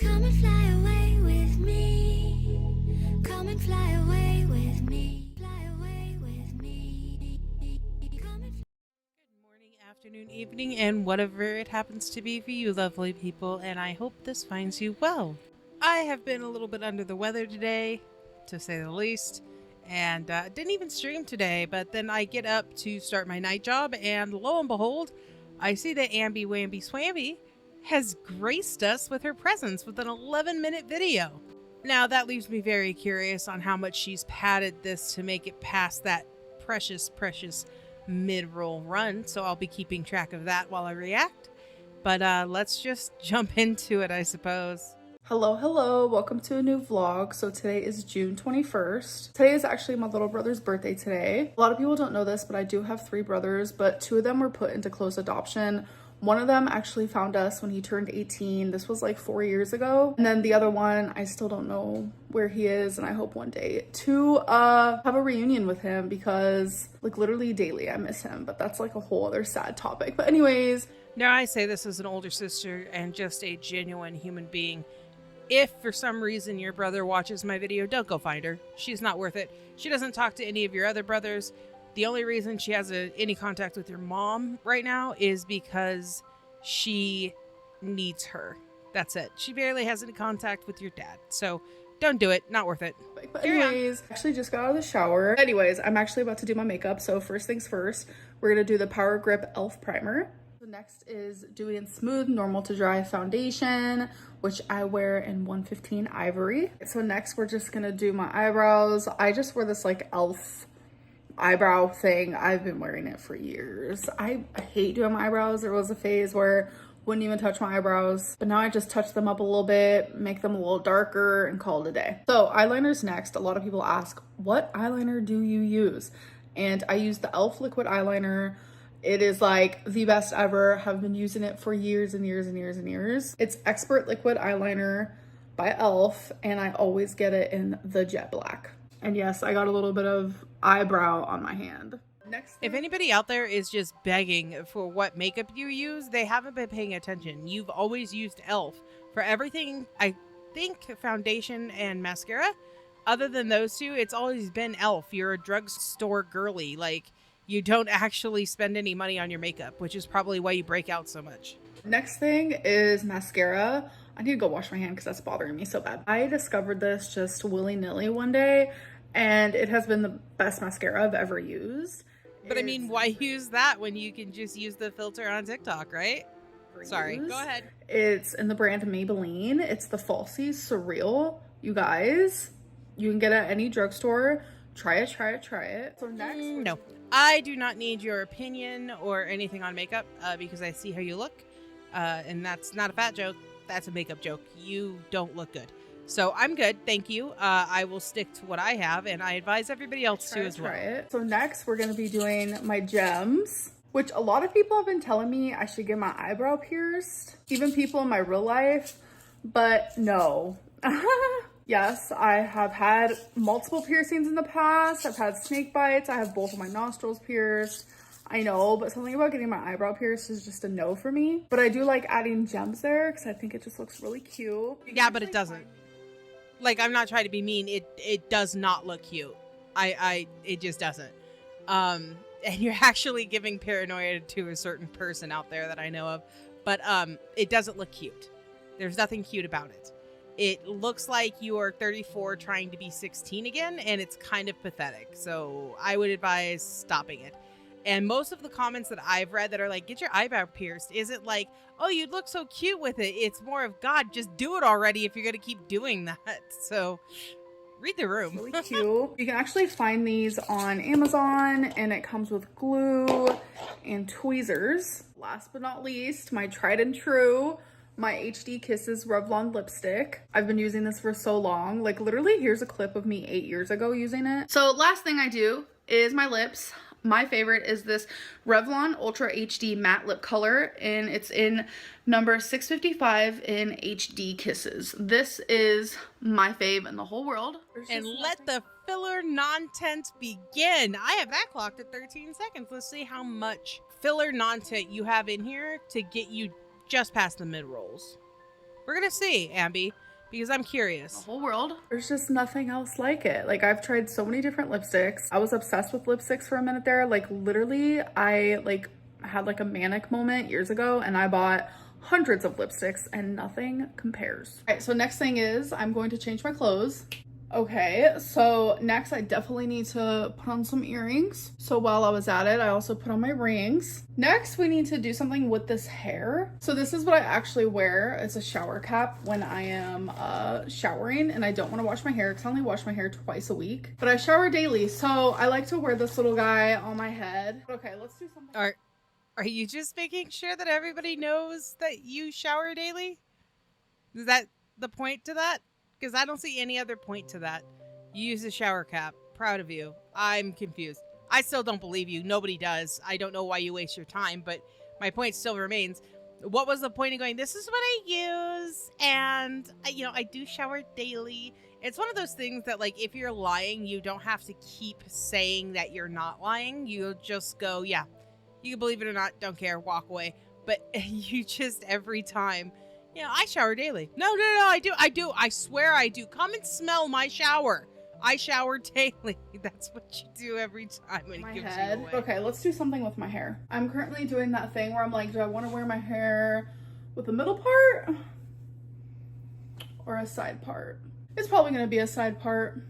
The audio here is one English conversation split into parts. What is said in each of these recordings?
Come and fly away with me. Come and fly away with me. Fly away with me. Come and Good morning, afternoon, evening, and whatever it happens to be for you, lovely people, and I hope this finds you well. I have been a little bit under the weather today, to say the least, and didn't even stream today, but then I get up to start my night job, and lo and behold, I see that Amby Wamby Swamby has graced us with her presence with an 11-minute video. Now, that leaves me very curious on how much she's padded this to make it past that precious mid-roll run, so I'll be keeping track of that while I react. But let's just jump into it, I suppose. Hello, welcome to a new vlog. So today is June 21st. Today is actually my little brother's birthday today. A lot of people don't know this, but I do have 3 brothers, but 2 of them were put into close adoption. One of them actually found us when he turned 18. This was like 4 years ago. And then the other one, I still don't know where he is, and I hope one day to have a reunion with him because like literally daily I miss him, but that's like a whole other sad topic. But anyways. Now, I say this as an older sister and just a genuine human being. If for some reason your brother watches my video, don't go find her. She's not worth it. She doesn't talk to any of your other brothers. The only reason she has any contact with your mom right now is because she needs her. That's it. She barely has any contact with your dad. So don't do it. Not worth it. But anyways, actually just got out of the shower. Anyways, I'm actually about to do my makeup. So first things first, we're going to do the Power Grip e.l.f. primer. So next is doing Smooth Normal to Dry foundation, which I wear in 115 Ivory. So next we're just going to do my eyebrows. I just wear this like e.l.f. eyebrow thing. I've been wearing it for years. I hate doing my eyebrows. There was a phase where I wouldn't even touch my eyebrows, but now I just touch them up a little bit, make them a little darker, and call it a day. So eyeliners next. A lot of people ask, what eyeliner do you use? And I use the e.l.f. liquid eyeliner. It is like the best ever. Have been using it for years and years and years and years. It's Expert Liquid Eyeliner by e.l.f. and I always get it in the jet black. And yes, I got a little bit of eyebrow on my hand. Next thing, If anybody out there is just begging for what makeup you use, they haven't been paying attention. You've always used e.l.f. for everything. I think foundation and mascara. Other than those two, it's always been e.l.f. You're a drugstore girly. Like, you don't actually spend any money on your makeup, which is probably why you break out so much. Next thing is mascara. I need to go wash my hand because that's bothering me so bad. I discovered this just willy-nilly one day, and it has been the best mascara I've ever used. But I mean, why use that when you can just use the filter on TikTok, right? Sorry, go ahead. It's in the brand Maybelline. It's the Falsies Surreal. You guys, you can get it at any drugstore. Try it. So next, No, I do not need your opinion or anything on makeup because I see how you look. And that's not a fat joke. That's a makeup joke. You don't look good. So I'm good. Thank you. I will stick to what I have, and I advise everybody else to as well. try it. So next we're going to be doing my gems, which a lot of people have been telling me I should get my eyebrow pierced, even people in my real life, but no. Yes, I have had multiple piercings in the past. I've had snake bites. I have both of my nostrils pierced. I know, but something about getting my eyebrow pierced is just a no for me. But I do like adding gems there because I think it just looks really cute. Yeah, but it doesn't. Like, I'm not trying to be mean. It does not look cute. It just doesn't. And you're actually giving paranoia to a certain person out there that I know of. But it doesn't look cute. There's nothing cute about it. It looks like you are 34 trying to be 16 again, and it's kind of pathetic. So I would advise stopping it. And most of the comments that I've read that are like, get your eyebrow pierced, isn't like, oh, you'd look so cute with it. It's more of, God, just do it already if you're going to keep doing that. So read the room. Really cute. You can actually find these on Amazon, and it comes with glue and tweezers. Last but not least, my tried and true, my HD Kisses Revlon lipstick. I've been using this for so long. Like, literally, here's a clip of me 8 years ago using it. So last thing I do is my lips. My favorite is this Revlon Ultra HD Matte Lip Color, and it's in number 655 in HD Kisses. This is my fave in the whole world. And let the filler Nontent begin. I have that clocked at 13 seconds. Let's see how much filler Nontent you have in here to get you just past the mid-rolls. We're gonna see, Ambi, because I'm The curious. whole world. There's just nothing else like it. Like, I've tried so many different lipsticks. I was obsessed with lipsticks for a minute there. Like, literally, I like had like a manic moment years ago and I bought hundreds of lipsticks and nothing compares. All right, so next thing is I'm going to change my clothes. Okay, so next I definitely need to put on some earrings. So while I was at it, I also put on my rings. Next, we need to do something with this hair. So this is what I actually wear. It's a shower cap when I am showering and I don't want to wash my hair because I only wash my hair twice a week. But I shower daily, so I like to wear this little guy on my head. Okay, let's do something. Are you just making sure that everybody knows that you shower daily? Is that the point to that? Because I don't see any other point to that. You use a shower cap. Proud of you. I'm confused. I still don't believe you. Nobody does. I don't know why you waste your time, but my point still remains. What was the point of going, this is what I use, and I do shower daily. It's one of those things that, like, if you're lying, you don't have to keep saying that you're not lying. You'll just go, yeah, you can believe it or not, don't care, walk away. But you just, every time, I shower daily. No, I do. I swear I do. Come and smell my shower. I shower daily. That's what you do every time when it gives you away. Okay, let's do something with my hair. I'm currently doing that thing where I'm like, do I want to wear my hair with the middle part or a side part? It's probably going to be a side part.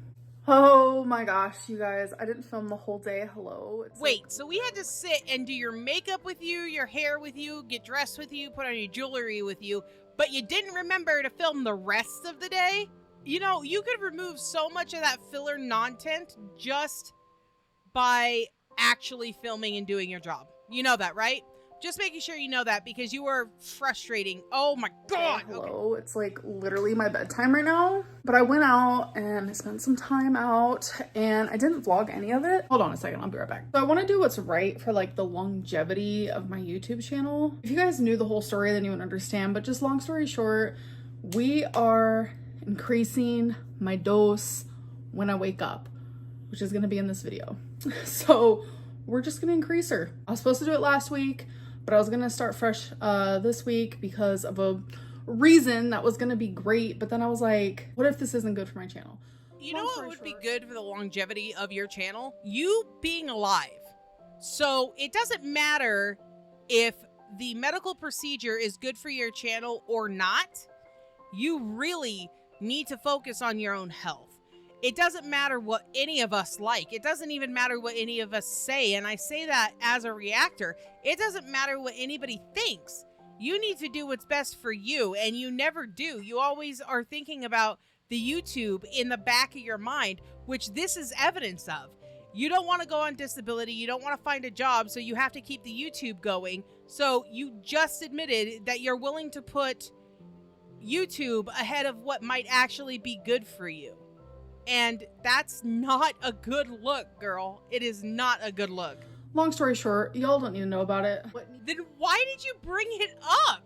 Oh my gosh, you guys, I didn't film the whole day. Hello. Wait, so we had to sit and do your makeup with you, your hair with you, get dressed with you, put on your jewelry with you, but you didn't remember to film the rest of the day? You could remove so much of that filler Nontent just by actually filming and doing your job. You know that, right? Just making sure you know that because you were frustrating. Oh my God. Hello. Okay. It's like literally my bedtime right now. But I went out and I spent some time out and I didn't vlog any of it. Hold on a second. I'll be right back. So I want to do what's right for like the longevity of my YouTube channel. If you guys knew the whole story, then you would understand. But just long story short, we are increasing my dose when I wake up, which is going to be in this video. So we're just going to increase her. I was supposed to do it last week, but I was going to start fresh this week because of a reason that was going to be great. But then I was like, what if this isn't good for my channel? You know what would be good for the longevity of your channel? You being alive. So it doesn't matter if the medical procedure is good for your channel or not. You really need to focus on your own health. It doesn't matter what any of us like. It doesn't even matter what any of us say. And I say that as a reactor. It doesn't matter what anybody thinks. You need to do what's best for you, and you never do. You always are thinking about the YouTube in the back of your mind, which this is evidence of. You don't want to go on disability. You don't want to find a job, so you have to keep the YouTube going. So you just admitted that you're willing to put YouTube ahead of what might actually be good for you. And that's not a good look, girl. It is not a good look. Long story short, y'all don't need to know about it. Then why did you bring it up?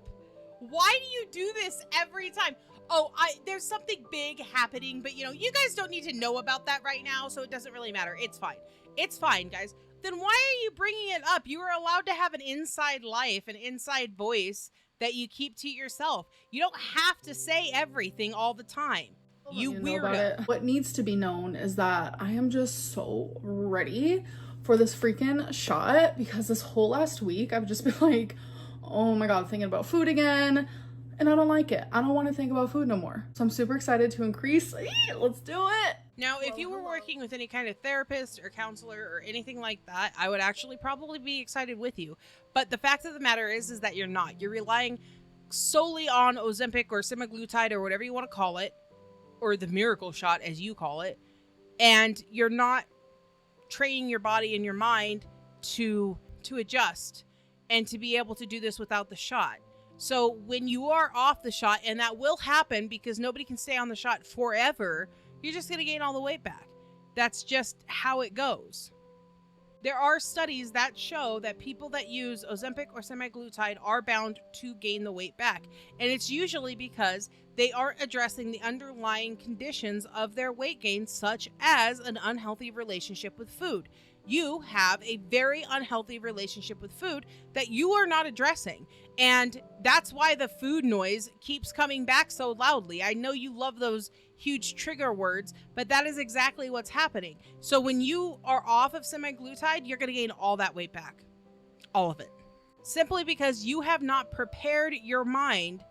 Why do you do this every time? Oh, there's something big happening, but you guys don't need to know about that right now, so it doesn't really matter. It's fine. It's fine, guys. Then why are you bringing it up? You are allowed to have an inside life, an inside voice that you keep to yourself. You don't have to say everything all the time. You weirdo. What needs to be known is that I am just so ready for this freaking shot because this whole last week I've just been like, oh my God, thinking about food again. And I don't like it. I don't want to think about food no more. So I'm super excited to increase. Let's do it. Now, if you were working with any kind of therapist or counselor or anything like that, I would actually probably be excited with you. But the fact of the matter is that you're not. You're relying solely on Ozempic or Semaglutide or whatever you want to call it, or the miracle shot as you call it, and you're not training your body and your mind to adjust and to be able to do this without the shot. So when you are off the shot, and that will happen because nobody can stay on the shot forever, you're just going to gain all the weight back. That's just how it goes. There are studies that show that people that use Ozempic or Semaglutide are bound to gain the weight back. And it's usually because they aren't addressing the underlying conditions of their weight gain, such as an unhealthy relationship with food. you have a very unhealthy relationship with food that you are not addressing. And that's why the food noise keeps coming back so loudly. I know you love those huge trigger words, but that is exactly what's happening. So when you are off of semaglutide, you're going to gain all that weight back. All of it. Simply because you have not prepared your mind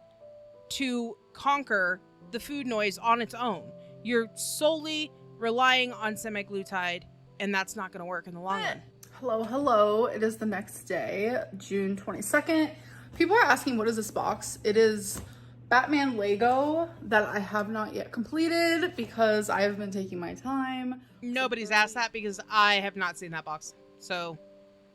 to conquer the food noise on its own. You're solely relying on semaglutide, and that's not going to work in the long run. Hello. It is the next day, June 22nd. People are asking, what is this box? It is Batman Lego that I have not yet completed because I have been taking my time. Nobody's asked that because I have not seen that box. So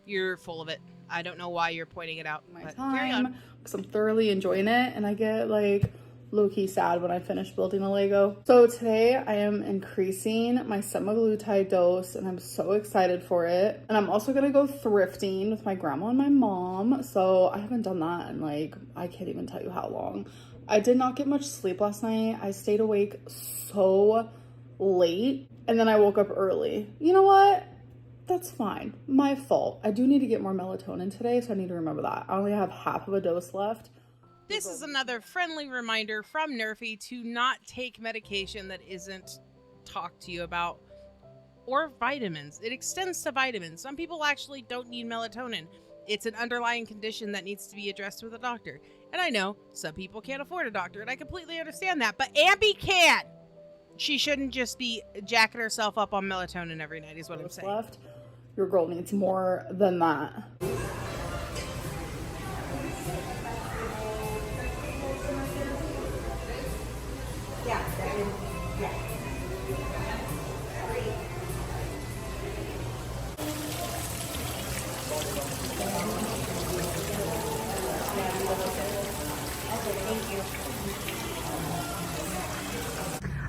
you're full of it. I don't know why you're pointing it out. My But carry on. time because I'm thoroughly enjoying it, and I get like low-key sad when I finish building a Lego. So today I am increasing my semaglutide dose, and I'm so excited for it. And I'm also gonna go thrifting with my grandma and my mom. So I haven't done that in like, I can't even tell you how long. I did not get much sleep last night. I stayed awake so late, and then I woke up early. You know what? That's fine. My fault. I do need to get more melatonin today, so I need to remember that. I only have half of a dose left. This is another friendly reminder from Nerfie to not take medication that isn't talked to you about, or vitamins. It extends to vitamins. Some people actually don't need melatonin. It's an underlying condition that needs to be addressed with a doctor. And I know some people can't afford a doctor, and I completely understand that, but Ambi can. She shouldn't just be jacking herself up on melatonin every night is what I'm saying. Left. Your girl needs more than that.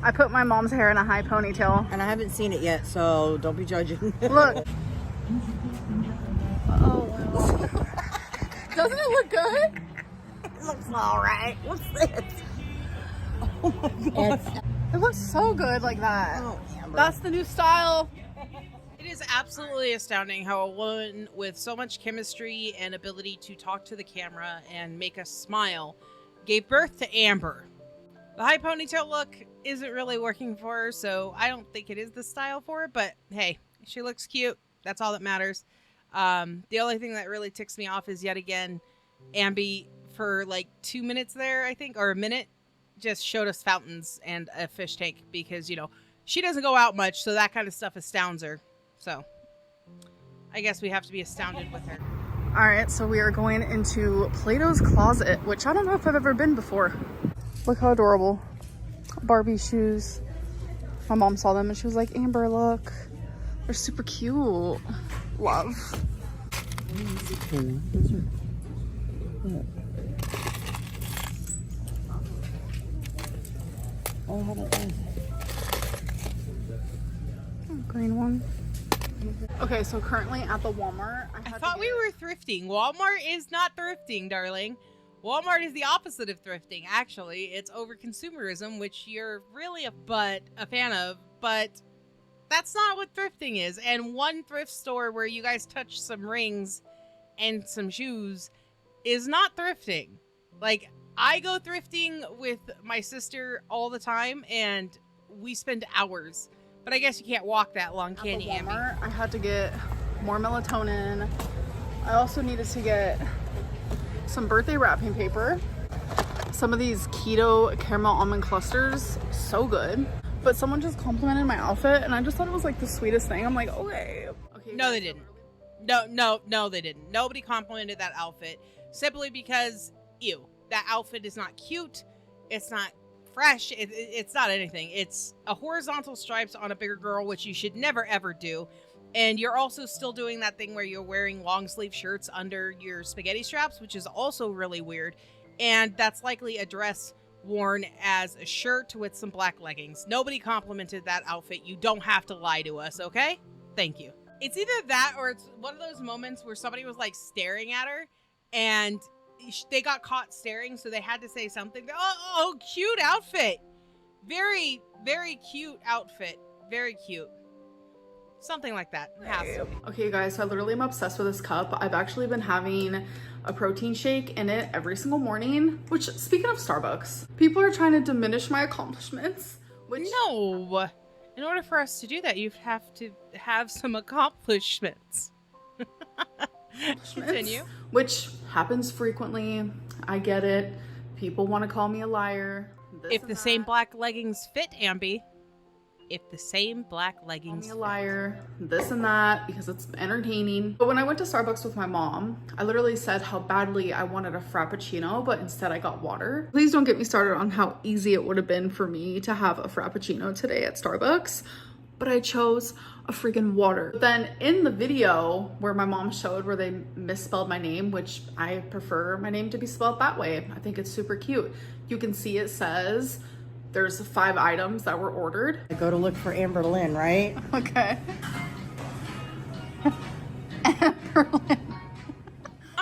I put my mom's hair in a high ponytail. And I haven't seen it yet, so don't be judging. Look. Oh, doesn't it look good? It looks all right. What's this? Oh my god. It looks so good like that. Oh, Amber. That's the new style. It is absolutely astounding how a woman with so much chemistry and ability to talk to the camera and make us smile gave birth to Amber. The high ponytail look isn't really working for her, so I don't think it is the style for her, but hey, she looks cute. That's all that matters. The only thing that really ticks me off is yet again, Ambi, for like 2 minutes there, I think, or a minute, just showed us fountains and a fish tank because, you know, she doesn't go out much, so that kind of stuff astounds her. So I guess we have to be astounded with her. All right, so we are going into Plato's Closet, which I don't know if I've ever been before. Look how adorable. Barbie shoes. My mom saw them and she was like, Amber, look. They're super cute. Love. Oh, how about this? Green one. Okay, so currently at the Walmart. I thought we were thrifting. Walmart is not thrifting, darling. Walmart is the opposite of thrifting. Actually, it's over consumerism, which you're really a fan of, but that's not what thrifting is. And one thrift store where you guys touch some rings and some shoes is not thrifting. Like, I go thrifting with my sister all the time, and we spend hours. But I guess you can't walk that long, can you, Amber? Walmart, I had to get more melatonin. I also needed to get some birthday wrapping paper. Some of these keto caramel almond clusters, so good. But someone just complimented my outfit, and I just thought it was like the sweetest thing. I'm like, okay. No, they didn't. No, they didn't. Nobody complimented that outfit simply because, ew, that outfit is not cute. It's not fresh. It's not anything. It's a horizontal stripes on a bigger girl, which you should never ever do. And you're also still doing that thing where you're wearing long sleeve shirts under your spaghetti straps, which is also really weird. And that's likely a dress worn as a shirt with some black leggings. Nobody complimented that outfit. You don't have to lie to us, okay? Thank you. It's either that or it's one of those moments where somebody was like staring at her and they got caught staring, so they had to say something. Oh, cute outfit. Very, very cute outfit. Very cute. Something like that. Has to be. Okay, you guys, so I literally am obsessed with this cup. I've actually been having a protein shake in it every single morning, which, speaking of Starbucks, people are trying to diminish my accomplishments, which... No! In order for us to do that, you have to have some accomplishments. Continue. Which happens frequently. I get it. People want to call me a liar. If the same black leggings fit, Amby. If the same black leggings Call me a liar, this and that, because it's entertaining. But when I went to Starbucks with my mom, I literally said how badly I wanted a Frappuccino, but instead I got water. Please don't get me started on how easy it would have been for me to have a Frappuccino today at Starbucks, but I chose a freaking water. Then in the video where my mom showed where they misspelled my name, which I prefer my name to be spelled that way. I think it's super cute. You can see it says there's 5 items that were ordered. I go to look for Amberlynn, right? Okay. I'm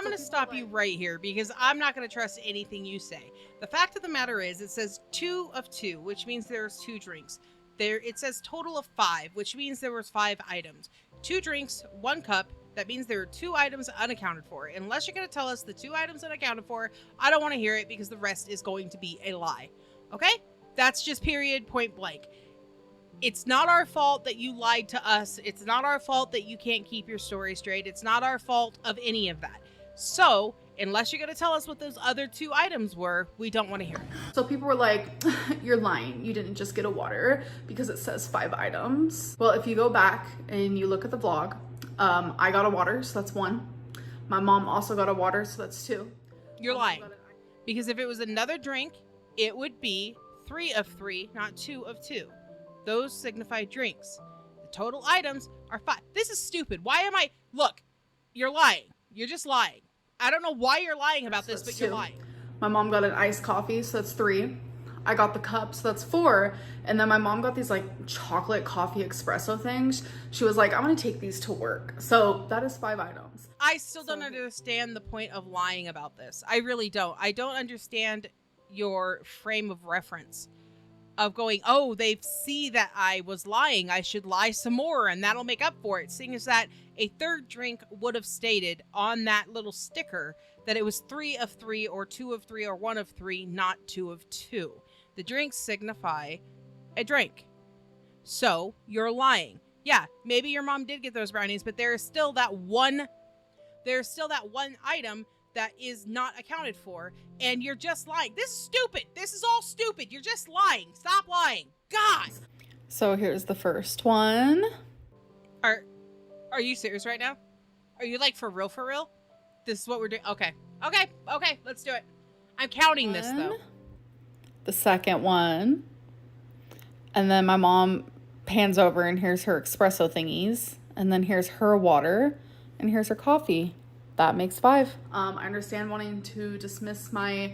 going to stop you right here because I'm not going to trust anything you say. The fact of the matter is it says 2 of 2, which means there's 2 drinks. There it says total of 5, which means there was 5 items. 2 drinks, 1 cup. That means there are 2 items unaccounted for. Unless you're going to tell us the 2 items unaccounted for, I don't want to hear it because the rest is going to be a lie. Okay? That's just period, point blank. It's not our fault that you lied to us. It's not our fault that you can't keep your story straight. It's not our fault of any of that. So, unless you're going to tell us what those other 2 items were, we don't want to hear it. So people were like, you're lying. You didn't just get a water because it says 5 items. Well, if you go back and you look at the vlog, I got a water, so that's 1. My mom also got a water, so that's 2. You're lying. Because if it was another drink, it would be 3 of 3, not 2 of 2. Those signify drinks. The total items are 5. This is stupid. Why am I... Look, you're lying. You're just lying. I don't know why you're lying about this, but you're lying. My mom got an iced coffee, so that's 3. I got the cup, so that's 4. And then my mom got these like chocolate coffee espresso things. She was like, I'm gonna take these to work. So that is 5 items. I still don't understand the point of lying about this. I really don't. I don't understand your frame of reference of going, oh, they see that I was lying, I should lie some more and that'll make up for it, seeing as that a 3rd drink would have stated on that little sticker that it was 3 of 3 or 2 of 3 or 1 of 3, not 2 of 2. The drinks signify a drink. So you're lying. Yeah, maybe your mom did get those brownies, but there's still that one item that is not accounted for, and you're just lying. This is stupid. This is all stupid. You're just lying. Stop lying. God. So here's the first one. Are you serious right now? Are you like for real, for real? This is what we're doing? Okay. Okay, let's do it. I'm counting this though. The second one. And then my mom pans over and here's her espresso thingies. And then here's her water. And here's her coffee. That makes 5. I understand wanting to dismiss my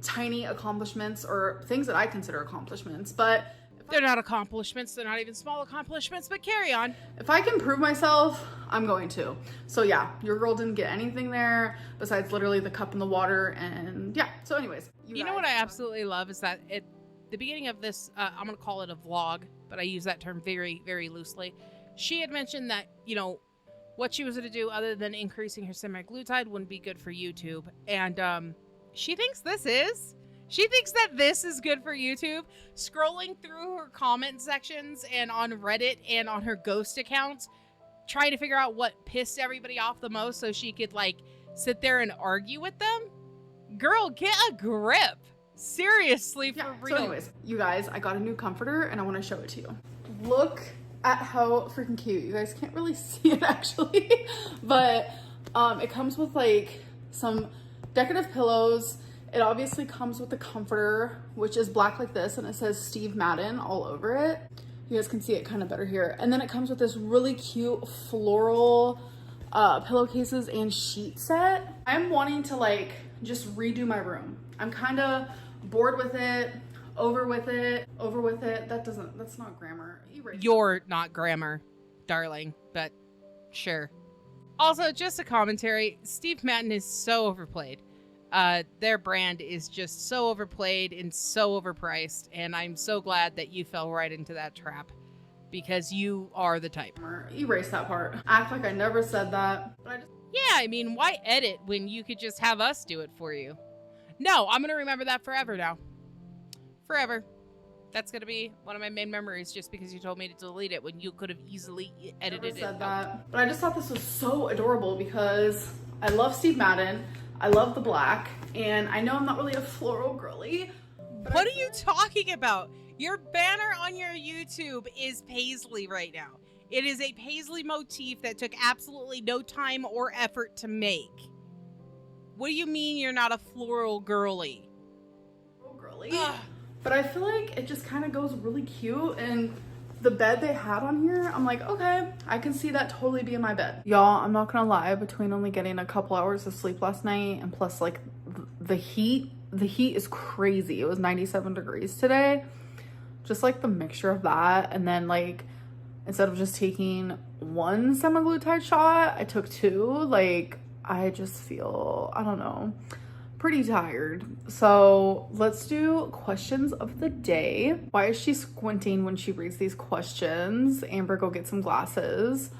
tiny accomplishments or things that I consider accomplishments, but they're not accomplishments. They're not even small accomplishments, but carry on. If I can prove myself, I'm going to. So yeah, your girl didn't get anything there besides literally the cup and the water. And yeah, so anyways. You know what I absolutely love is that at the beginning of this, I'm going to call it a vlog, but I use that term very, very loosely. She had mentioned that, you know, what she was going to do other than increasing her semaglutide wouldn't be good for YouTube. And she thinks this is. She thinks that this is good for YouTube. Scrolling through her comment sections and on Reddit and on her ghost accounts, trying to figure out what pissed everybody off the most so she could, like, sit there and argue with them. Girl, get a grip. Seriously, for real. So anyways, you guys, I got a new comforter and I want to show it to you. Look at how freaking cute. You guys can't really see it actually, but it comes with like some decorative pillows. It obviously comes with the comforter, which is black like this, and it says Steve Madden all over it. You guys can see it kind of better here. And then it comes with this really cute floral pillowcases and sheet set. I'm wanting to like just redo my room. I'm kind of bored with it, over with it. That's not grammar. You're not grammar, darling, but sure. Also, just a commentary, Steve Madden is so overplayed. Their brand is just so overplayed and so overpriced, and I'm so glad that you fell right into that trap. because you are the type. Erase that part. Act like I never said that. But I just Yeah, I mean, why edit when you could just have us do it for you? No, I'm going to remember that forever now. Forever. That's going to be one of my main memories just because you told me to delete it when you could have easily edited never said it. that. But I just thought this was so adorable because I love Steve Madden. I love the black. And I know I'm not really a floral girly. But What are you talking about? Your banner on your YouTube is paisley right now. It is a paisley motif that took absolutely no time or effort to make. What do you mean you're not a floral girly? Girly. But I feel like it just kind of goes really cute, and the bed they had on here, I'm like, okay, I can see that totally being my bed. Y'all, I'm not gonna lie, between only getting a couple hours of sleep last night and plus like the heat is crazy. It was 97 degrees today. Just like the mixture of that, and then like instead of just taking one semaglutide shot, I took two. Like, I just feel, I don't know, pretty tired. So let's do questions of the day. Why is she squinting when she reads these questions? Amber, go get some glasses.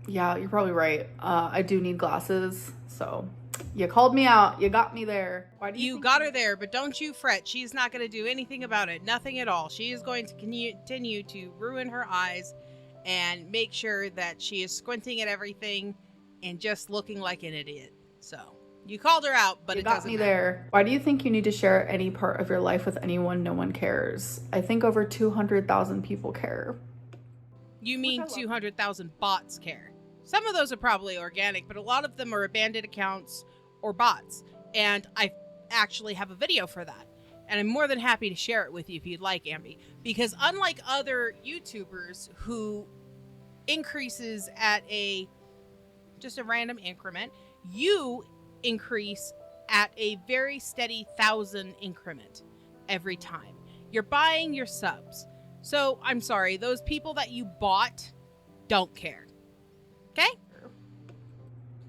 Yeah, you're probably right. I do need glasses. So you called me out. You got me there. Why do You got her there, but don't you fret. She's not going to do anything about it. Nothing at all. She is going to continue to ruin her eyes and make sure that she is squinting at everything and just looking like an idiot. So you called her out, but You it got doesn't me matter. there. Why do you think you need to share any part of your life with anyone no one cares? I think over 200,000 people care. You mean I love. 200,000 bots care. Some of those are probably organic, but a lot of them are abandoned accounts or bots. And I actually have a video for that. And I'm more than happy to share it with you if you'd like, Amby. Because unlike other YouTubers who increases at just a random increment, you increase at a very steady 1,000 increment every time. You're buying your subs. So I'm sorry, those people that you bought don't care. Okay?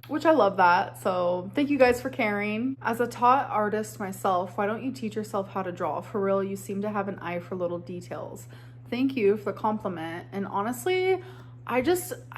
Which I love that. So thank you guys for caring. As a taught artist myself, why don't you teach yourself how to draw? For real, you seem to have an eye for little details. Thank you for the compliment. And honestly, I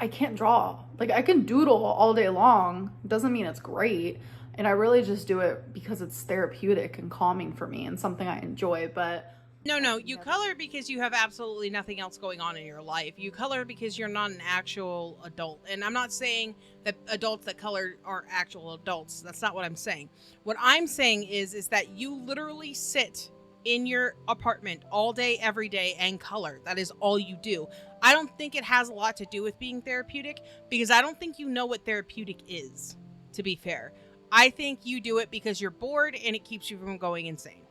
can't draw. Like, I can doodle all day long. Doesn't mean it's great. And I really just do it because it's therapeutic and calming for me and something I enjoy. But No, you color because you have absolutely nothing else going on in your life. You color because you're not an actual adult. And I'm not saying that adults that color aren't actual adults. That's not what I'm saying. What I'm saying is that you literally sit in your apartment all day, every day, and color. That is all you do. I don't think it has a lot to do with being therapeutic, because I don't think you know what therapeutic is, to be fair. I think you do it because you're bored and it keeps you from going insane.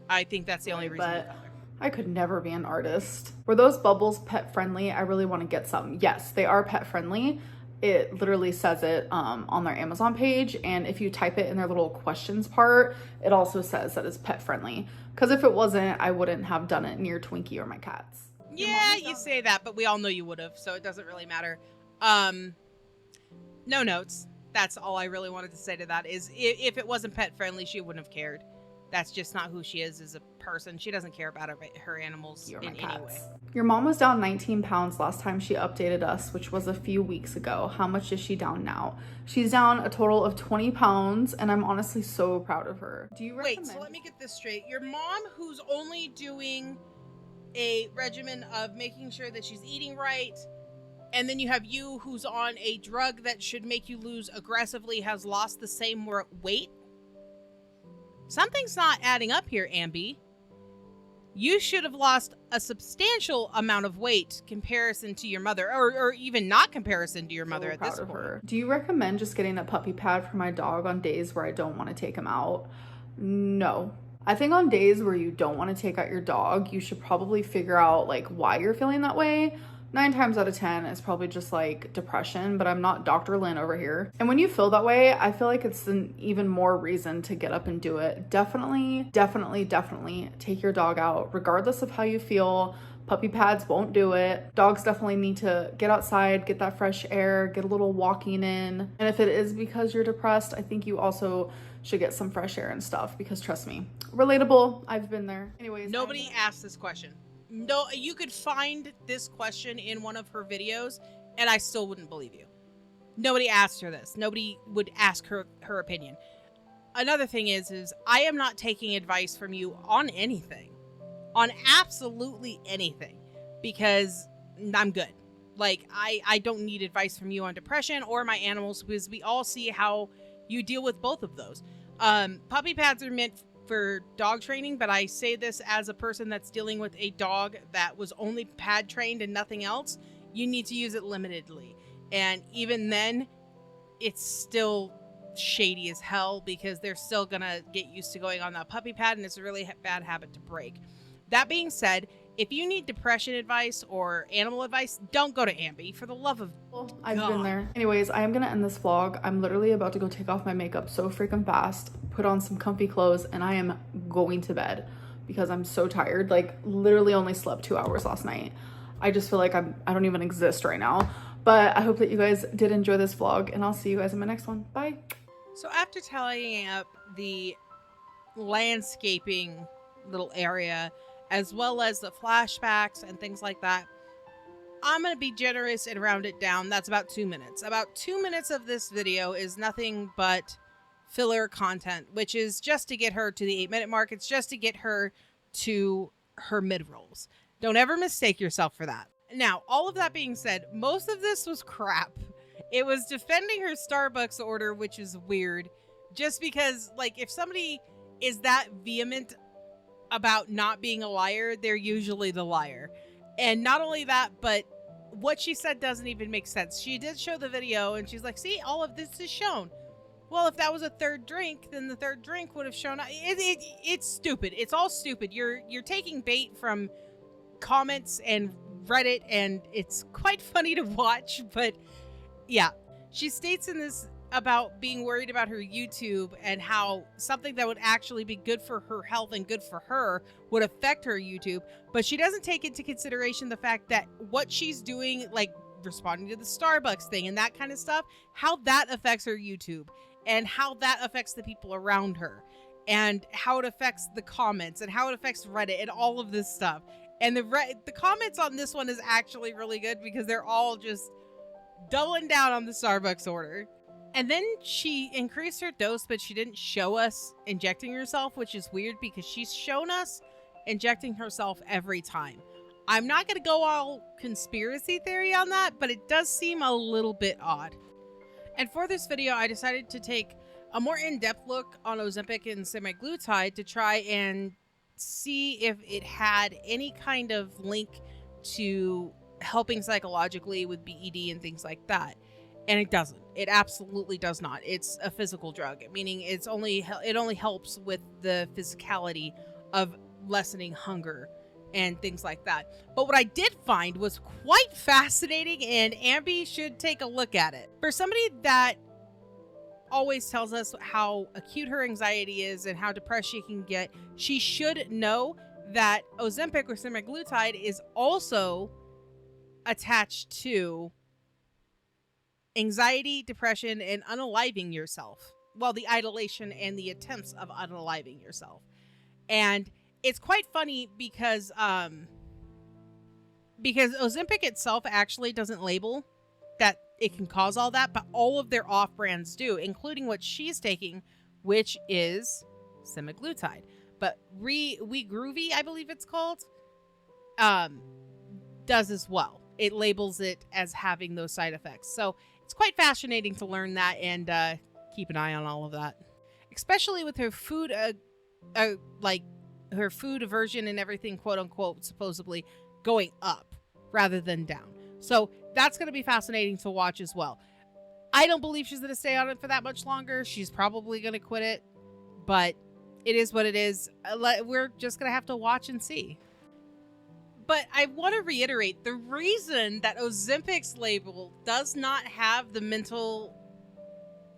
I think that's the only reason. but I could never be an artist. Were those bubbles pet friendly? I really want to get some. Yes, they are pet friendly. It literally says it on their Amazon page, and if you type it in their little questions part, it also says that it's pet friendly. Because if it wasn't, I wouldn't have done it near Twinkie or my cats. Yeah, you say that, but we all know you would have, so it doesn't really matter. No notes. That's all I really wanted to say to that is if it wasn't pet friendly, she wouldn't have cared. That's just not who she is as a person. She doesn't care about her animals in any way. Your mom was down 19 pounds last time she updated us, which was a few weeks ago. How much is she down now? She's down a total of 20 pounds, and I'm honestly so proud of her. Do you recommend? Wait, so let me get this straight. Your mom, who's only doing a regimen of making sure that she's eating right, and then you have you who's on a drug that should make you lose aggressively, has lost the same weight? Something's not adding up here, Amby. You should have lost a substantial amount of weight comparison to your mother, or even not comparison to your mother at this point. Do you recommend just getting a puppy pad for my dog on days where I don't want to take him out? No. I think on days where you don't want to take out your dog, you should probably figure out like why you're feeling that way. 9 times out of 10 it's probably just like depression, but I'm not Dr. Lynn over here. And when you feel that way, I feel like it's an even more reason to get up and do it. Definitely take your dog out, regardless of how you feel. Puppy pads won't do it. Dogs definitely need to get outside, get that fresh air, get a little walking in. And if it is because you're depressed, I think you also should get some fresh air and stuff, because trust me, relatable. I've been there. Anyways, Nobody asked this question. No, you could find this question in one of her videos, and I still wouldn't believe you. Nobody asked her this. Nobody would ask her opinion. Another thing is I am not taking advice from you on anything. On absolutely anything. Because I'm good. Like, I don't need advice from you on depression or my animals, because we all see how you deal with both of those. Puppy pads are meant for dog training, but I say this as a person that's dealing with a dog that was only pad trained and nothing else. You need to use it limitedly. And even then, it's still shady as hell, because they're still gonna get used to going on that puppy pad, and it's a really bad habit to break. That being said, if you need depression advice or animal advice, don't go to Ambi, for the love of I've God. been there. Anyways, I am gonna end this vlog. I'm literally about to go take off my makeup so freaking fast, put on some comfy clothes, and I am going to bed because I'm so tired. Like, literally only slept 2 hours last night. I just feel like I don't even exist right now. But I hope that you guys did enjoy this vlog, and I'll see you guys in my next one. Bye. So after tallying up the landscaping little area, as well as the flashbacks and things like that, I'm going to be generous and round it down. That's about 2 minutes. About 2 minutes of this video is nothing but filler content, which is just to get her to the 8-minute mark. It's just to get her to her mid-rolls. Don't ever mistake yourself for that. Now, all of that being said, most of this was crap. It was defending her Starbucks order, which is weird. Just because, like, if somebody is that vehement about not being a liar, they're usually the liar. And not only that, but what she said doesn't even make sense. She did show the video, and she's like, see, all of this is shown. Well, if that was a third drink, then the third drink would have shown. It's stupid. It's all stupid. You're taking bait from comments and Reddit, and it's quite funny to watch. But yeah, she states in this about being worried about her YouTube and how something that would actually be good for her health and good for her would affect her YouTube. But she doesn't take into consideration the fact that what she's doing, like responding to the Starbucks thing and that kind of stuff, how that affects her YouTube and how that affects the people around her and how it affects the comments and how it affects Reddit and all of this stuff. And the comments on this one is actually really good because they're all just doubling down on the Starbucks order. And then she increased her dose, but she didn't show us injecting herself, which is weird because she's shown us injecting herself every time. I'm not going to go all conspiracy theory on that, but it does seem a little bit odd. And for this video, I decided to take a more in-depth look on Ozempic and Semaglutide to try and see if it had any kind of link to helping psychologically with BED and things like that. And it doesn't. It absolutely does not. It's a physical drug, meaning it only helps with the physicality of lessening hunger and things like that. But what I did find was quite fascinating, and Ambi should take a look at it. For somebody that always tells us how acute her anxiety is and how depressed she can get, she should know that Ozempic or Semaglutide is also attached to anxiety, depression, and unaliving yourself. Well, the idolation and the attempts of unaliving yourself. And it's quite funny because Ozempic itself actually doesn't label that it can cause all that, but all of their off-brands do, including what she's taking, which is Semaglutide. But Groovy, I believe it's called, does as well. It labels it as having those side effects. So it's quite fascinating to learn that and keep an eye on all of that. Especially with her food, like her food aversion and everything, quote unquote, supposedly going up rather than down. So that's going to be fascinating to watch as well. I don't believe she's going to stay on it for that much longer. She's probably going to quit it, but it is what it is. We're just going to have to watch and see. But I want to reiterate, the reason that Ozempic's label does not have the mental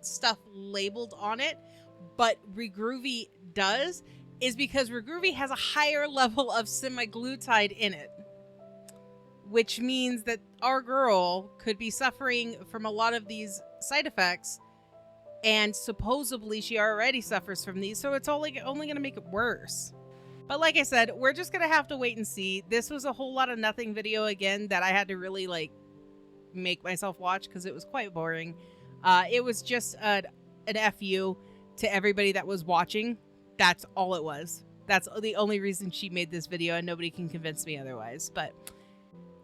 stuff labeled on it, but Regroovy does, is because Regroovy has a higher level of semaglutide in it. Which means that our girl could be suffering from a lot of these side effects, and supposedly she already suffers from these, so it's only going to make it worse. But like I said, we're just going to have to wait and see. This was a whole lot of nothing video again that I had to really like make myself watch because it was quite boring. It was just an FU to everybody that was watching. That's all it was. That's the only reason she made this video, and nobody can convince me otherwise. But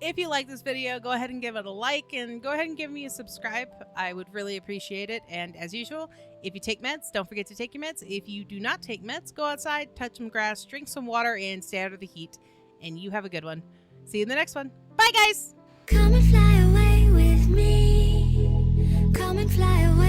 if you like this video, go ahead and give it a like, and go ahead and give me a subscribe. I would really appreciate it. And as usual, if you take meds, don't forget to take your meds. If you do not take meds, go outside, touch some grass, drink some water, and stay out of the heat. And you have a good one. See you in the next one. Bye, guys! Come and fly away with me. Come and fly away.